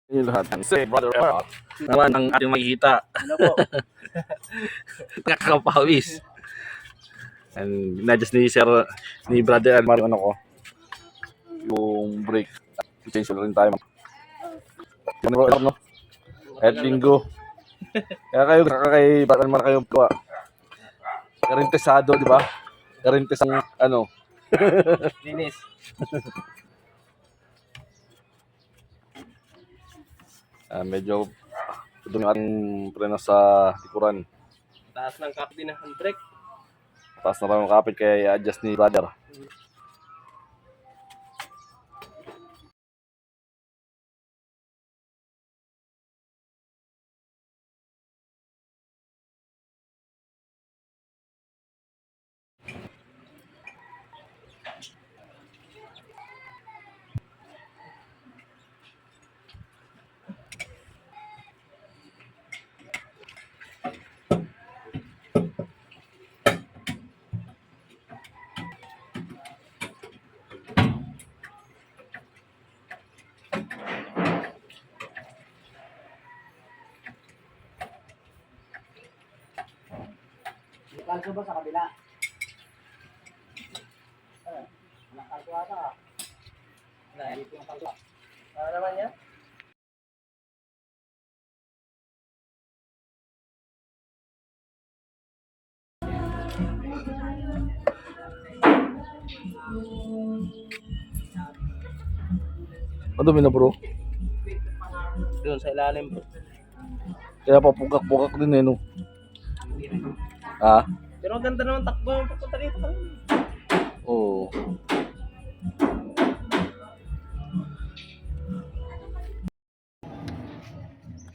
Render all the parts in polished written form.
Yung lahat ng say, brother, naman ang ating makikita. Ano po? Nakakapawis. And na-adjust ni brother Almar, ano ko, yung brake. I-change ulit rin tayo. Ano, no? Kahit linggo. Kaya kayo, kay brother Almar kayo gawa. Karintesado, di ba? Karintes ang, ano. Linis. Medyo doon ang ating preno sa likuran. Taas ng kapit din ng handbrake. Taas na tayo kapit kaya i-adjust ni brother. Kalso ba sa kabila? Walang kalso ata. Dito yung kalso. Ano naman yan? Madumi na bro. Doon sa ilalim po. Kaya papugak-pugak din eh, no? Ah? Pero ang ganda naman takbo yung papunta dito pa. Oo.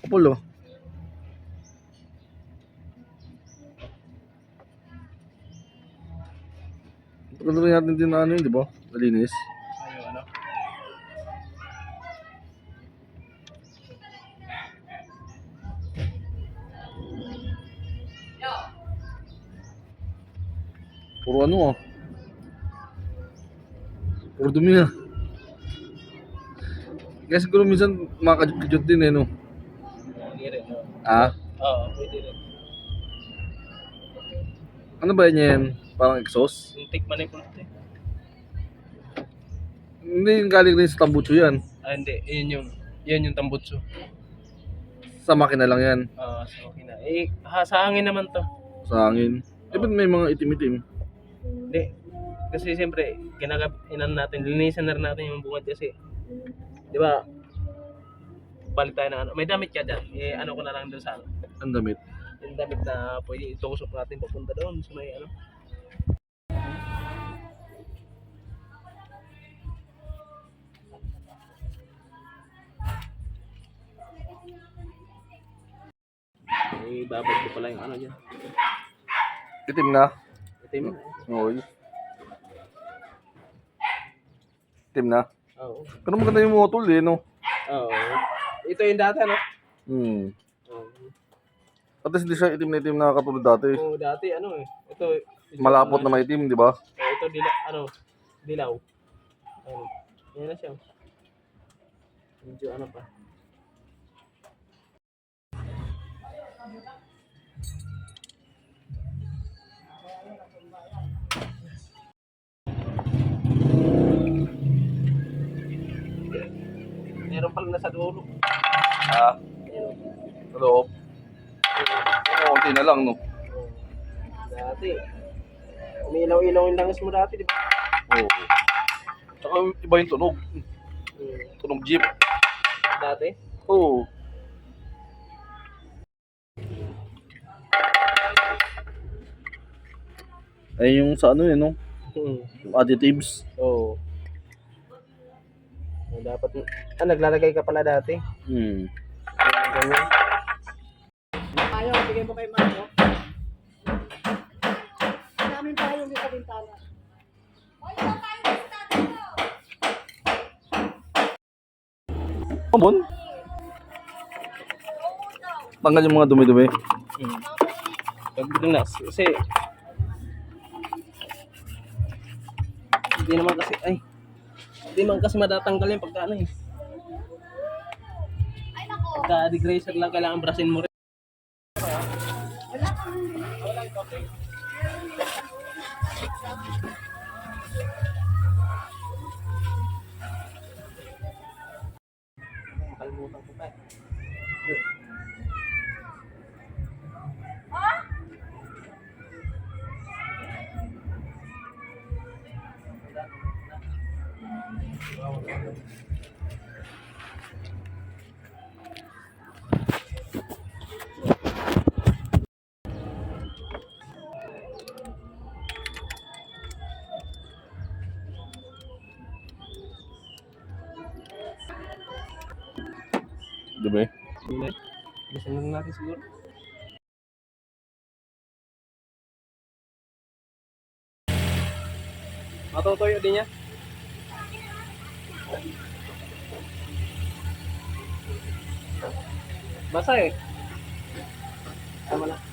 Kapul, oh. Pagkala rin natin din na ano yun, di ba? Malinis. Ayun, ano? Puro ano ah. Puro dumi ah. Kaya siguro minsan makakajut-kajut din eh, no? Hindi rin. No? Ah? Oo, pwede rin. Ano ba yan? Parang exhaust? Yung tick manipulate eh. Hindi yung galing rin sa tambucho yan. Ah, hindi. Yan yung tambutso. Sa makina lang yan. So okay na. Sa hangin naman to. Sa hangin. Eh, ba't may mga itim-itim? Hindi. Kasi siyempre, natin, linisan na rin natin yung bungad kasi. Di ba? Balik tayo ng ano. May damit ka dyan. Ano ko na lang doon sa ano. Ang damit. Yung damit na pwede itusok natin papunta doon. So may ano. Babad ko pala yung ano dyan. Itim na. Itim. Oy. Itim na. Oo. Pero maganda yung motol eh, no? Oo. Ito yung data, no? Oo. At least hindi siya itim na itim na katulad dati. Oo, dati ano eh. Ito. Malapot na maitim, di ba? Ito dilaw. Ayun. Yan na siya. Medyo ano pa. Meron pala nasa dulo. Ah, sa loob. Konti na lang, no? Dati. Umilaw-ilaw yung langis mo dati, di ba? Oo. Tsaka iba yung tunog. Tunog jeep. Dati. Oo. Ay yung sa ano no? Yung additives. Oo. Dapat, naglalagay ka pala dati. Ganyan. Tayo, bigay mo kay Marco. Namin tayo yung sa bintana. Pambon? Tanggal yung mga dumi-dumi. Pagdating na, kasi hindi naman kasi matatanggal yung pagkano eh. Pagka degreaser lang, kailangan brasin mo rin. Kalimutan ko pa eh. Di ba eh? Hindi. Brasin lang natin siguro. Matutuyo din niya. Basa eh. Tama na.